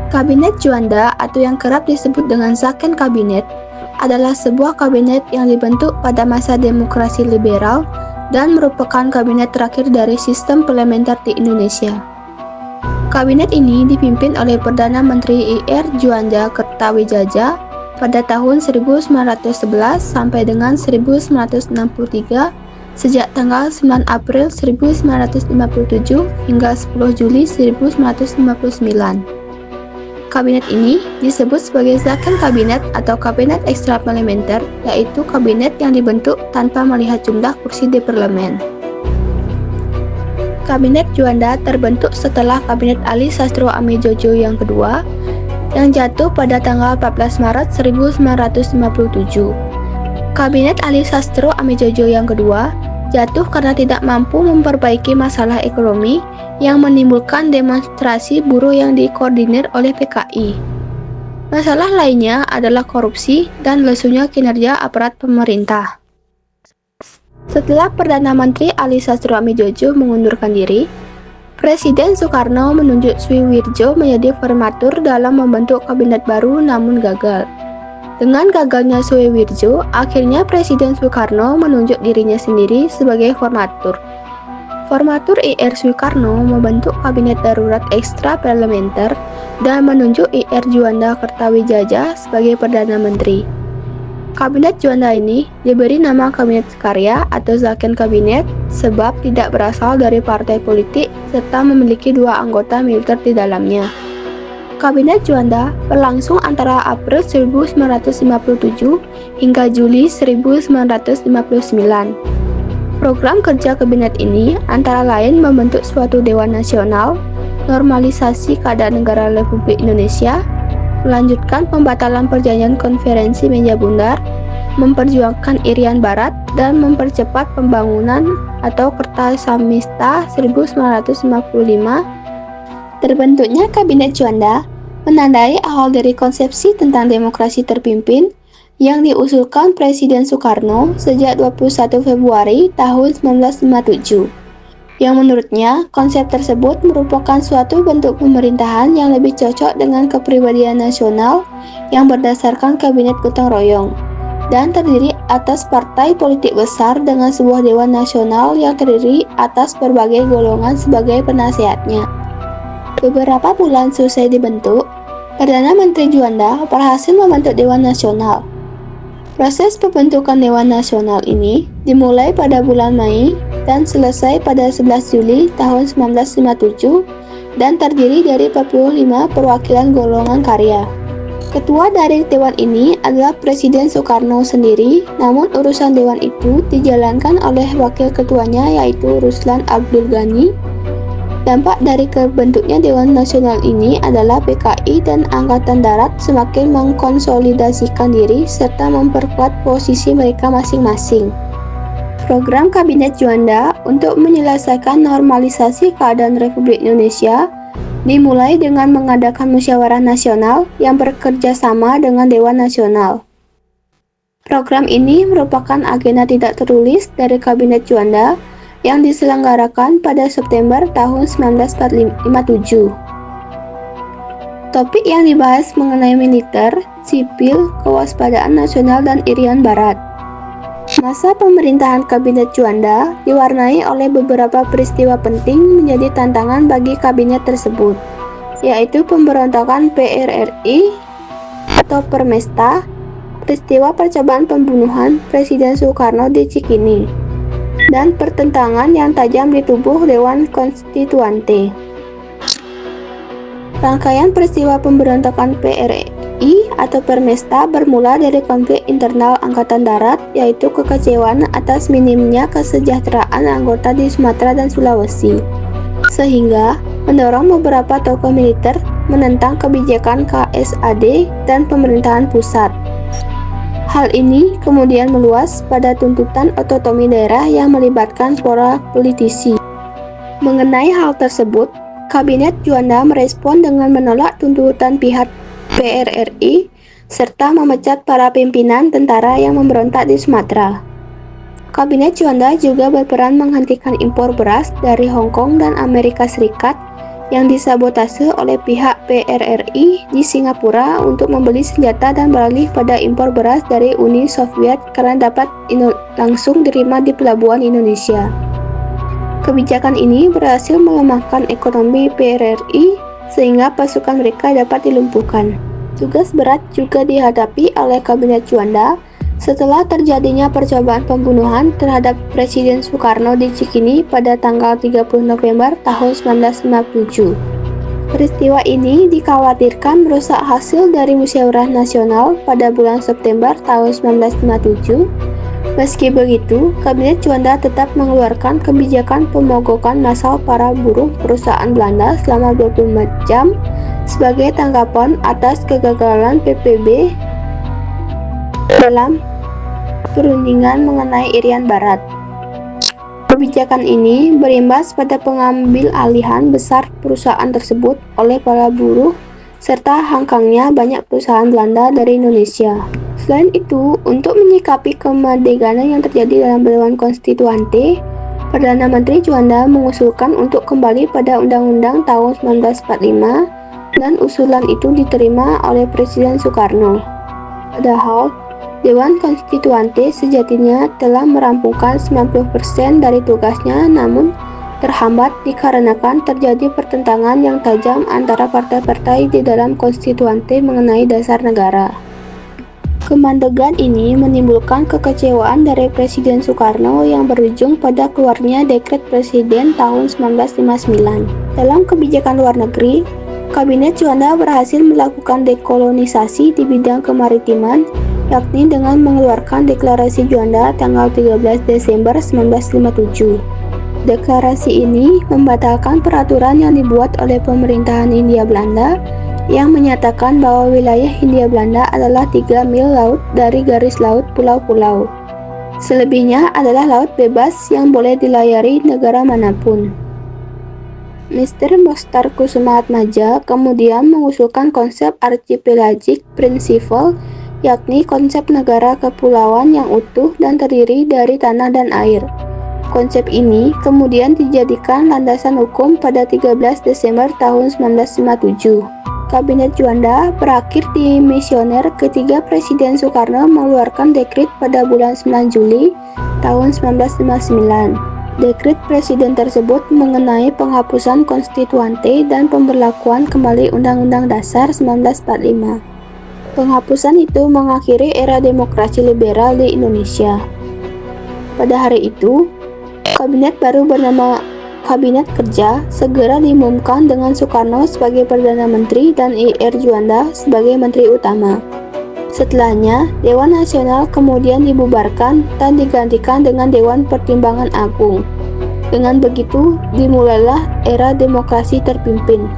Kabinet Juanda atau yang kerap disebut dengan Zaken Kabinet adalah sebuah kabinet yang dibentuk pada masa demokrasi liberal dan merupakan kabinet terakhir dari sistem parlementer di Indonesia. Kabinet ini dipimpin oleh Perdana Menteri Ir Juanda Kertawijaya pada tahun 1911 sampai dengan 1963 sejak tanggal 9 April 1957 hingga 10 Juli 1959. Kabinet ini disebut sebagai Zaken Kabinet atau Kabinet Ekstra Parlementer, yaitu kabinet yang dibentuk tanpa melihat jumlah kursi di parlemen. Kabinet Juanda terbentuk setelah Kabinet Ali Sastro Atmojo yang kedua, yang jatuh pada tanggal 14 Maret 1957. Kabinet Ali Sastro Atmojo yang kedua jatuh karena tidak mampu memperbaiki masalah ekonomi yang menimbulkan demonstrasi buruh yang dikoordinir oleh PKI. Masalah lainnya adalah korupsi dan lesunya kinerja aparat pemerintah. Setelah Perdana Menteri Ali Sastro Atmojo mengundurkan diri, Presiden Soekarno menunjuk Suwirjo menjadi formatur dalam membentuk kabinet baru namun gagal. Dengan gagalnya Suwirjo, akhirnya Presiden Soekarno menunjuk dirinya sendiri sebagai formatur. Formatur Ir Soekarno membentuk kabinet darurat ekstra parlementer dan menunjuk Ir Juanda Kertawijaya sebagai Perdana Menteri. Kabinet Juanda ini diberi nama Kabinet Karya atau Zaken Kabinet sebab tidak berasal dari partai politik serta memiliki 2 anggota militer di dalamnya. Kabinet Juanda berlangsung antara April 1957 hingga Juli 1959. Program kerja kabinet ini antara lain membentuk suatu Dewan Nasional, normalisasi keadaan negara Republik Indonesia, melanjutkan pembatalan perjanjian konferensi meja bundar, memperjuangkan Irian Barat, dan mempercepat pembangunan atau Kertasamista 1955. Terbentuknya Kabinet Juanda menandai awal dari konsepsi tentang demokrasi terpimpin yang diusulkan Presiden Soekarno sejak 21 Februari tahun 1957. Yang menurutnya, konsep tersebut merupakan suatu bentuk pemerintahan yang lebih cocok dengan kepribadian nasional yang berdasarkan kabinet gotong royong dan terdiri atas partai politik besar dengan sebuah dewan nasional yang terdiri atas berbagai golongan sebagai penasehatnya. Beberapa bulan selesai dibentuk, Perdana Menteri Juanda berhasil membentuk Dewan Nasional. Proses pembentukan Dewan Nasional ini dimulai pada bulan Mei dan selesai pada 11 Juli tahun 1957 dan terdiri dari 45 perwakilan golongan karya. Ketua dari Dewan ini adalah Presiden Soekarno sendiri, namun urusan Dewan itu dijalankan oleh wakil ketuanya yaitu Ruslan Abdul Ghani. Dampak dari kebentuknya Dewan Nasional ini adalah PKI dan Angkatan Darat semakin mengkonsolidasikan diri serta memperkuat posisi mereka masing-masing. Program Kabinet Juanda untuk menyelesaikan normalisasi keadaan Republik Indonesia dimulai dengan mengadakan musyawarah nasional yang bekerja sama dengan Dewan Nasional. Program ini merupakan agenda tidak tertulis dari Kabinet Juanda yang diselenggarakan pada September tahun 1957. Topik yang dibahas mengenai militer, sipil, kewaspadaan nasional, dan Irian Barat. Masa pemerintahan Kabinet Juanda diwarnai oleh beberapa peristiwa penting menjadi tantangan bagi kabinet tersebut, yaitu pemberontakan PRRI atau Permesta, peristiwa percobaan pembunuhan Presiden Soekarno di Cikini, dan pertentangan yang tajam di tubuh Dewan Konstituante. Rangkaian peristiwa pemberontakan PRI atau Permesta bermula dari konflik internal Angkatan Darat, yaitu kekecewaan atas minimnya kesejahteraan anggota di Sumatera dan Sulawesi, sehingga mendorong beberapa tokoh militer menentang kebijakan KSAD dan pemerintahan pusat. Hal ini kemudian meluas pada tuntutan otonomi daerah yang melibatkan para politisi. Mengenai hal tersebut, Kabinet Juanda merespon dengan menolak tuntutan pihak PRRI serta memecat para pimpinan tentara yang memberontak di Sumatera. Kabinet Juanda juga berperan menghentikan impor beras dari Hong Kong dan Amerika Serikat yang disabotase oleh pihak PRRI di Singapura untuk membeli senjata dan beralih pada impor beras dari Uni Soviet karena dapat langsung diterima di pelabuhan Indonesia. Kebijakan ini berhasil melemahkan ekonomi PRRI sehingga pasukan mereka dapat dilumpuhkan. Tugas berat juga dihadapi oleh Kabinet Juanda setelah terjadinya percobaan pembunuhan terhadap Presiden Soekarno di Cikini pada tanggal 30 November tahun 1957. Peristiwa ini dikhawatirkan merusak hasil dari Musyawarah Nasional pada bulan September tahun 1957. Meski begitu, Kabinet Juanda tetap mengeluarkan kebijakan pemogokan massal para buruh perusahaan Belanda selama 24 jam sebagai tanggapan atas kegagalan PBB dalam perundingan mengenai Irian Barat. Kebijakan ini berimbas pada pengambil alihan besar perusahaan tersebut oleh para buruh serta hengkangnya banyak perusahaan Belanda dari Indonesia. Selain itu, untuk menyikapi kemerdekaan yang terjadi dalam Dewan Konstituante, Perdana Menteri Juanda mengusulkan untuk kembali pada Undang-Undang tahun 1945 dan usulan itu diterima oleh Presiden Soekarno. Padahal, Dewan Konstituante sejatinya telah merampungkan 90% dari tugasnya, namun terhambat dikarenakan terjadi pertentangan yang tajam antara partai-partai di dalam konstituante mengenai dasar negara. Kemandegan ini menimbulkan kekecewaan dari Presiden Soekarno yang berujung pada keluarnya Dekret Presiden tahun 1959. Dalam kebijakan luar negeri, Kabinet Juanda berhasil melakukan dekolonisasi di bidang kemaritiman, yakni dengan mengeluarkan Deklarasi Juanda tanggal 13 Desember 1957. Deklarasi ini membatalkan peraturan yang dibuat oleh pemerintahan Hindia Belanda yang menyatakan bahwa wilayah Hindia Belanda adalah 3 mil laut dari garis laut pulau-pulau. Selebihnya adalah laut bebas yang boleh dilayari negara manapun. Mr. Mokhtar Kusumaatmadja kemudian mengusulkan konsep archipelagic principle, yakni konsep negara kepulauan yang utuh dan terdiri dari tanah dan air. Konsep ini kemudian dijadikan landasan hukum pada 13 Desember tahun 1957. Kabinet Juanda berakhir di misioner ketika Presiden Soekarno mengeluarkan dekret pada bulan 9 Juli tahun 1959. Dekret Presiden tersebut mengenai penghapusan konstituante dan pemberlakuan kembali Undang-Undang Dasar 1945. Penghapusan itu mengakhiri era demokrasi liberal di Indonesia. Pada hari itu, kabinet baru bernama Kabinet Kerja segera diumumkan dengan Soekarno sebagai Perdana Menteri dan I.R. Juanda sebagai Menteri Utama. Setelahnya, Dewan Nasional kemudian dibubarkan dan digantikan dengan Dewan Pertimbangan Agung. Dengan begitu, dimulailah era demokrasi terpimpin.